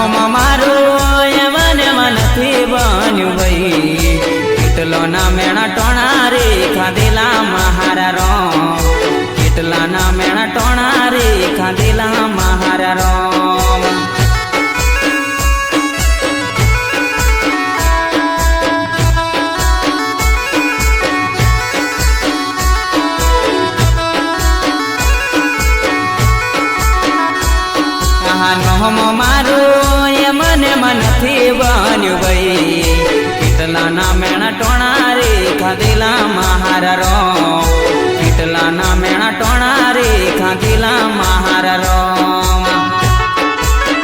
નોહમાં મારું એમને નથી બન્યું ભાઈ કેટલો ના મેણા ટોણા રે ખાધેલા મહારા રોમ કેટલા ના મેણા ટોણા રે ખાધેલા મહારા રોમ નોહમાં મારું એમને નથી બન્યું ભાઈ કેટલા ના મેણા ટોણા રે ખાધેલા મહારા રોમ કેટલા ના મેણા ટોણા રે ખાધેલા મહારા રોમ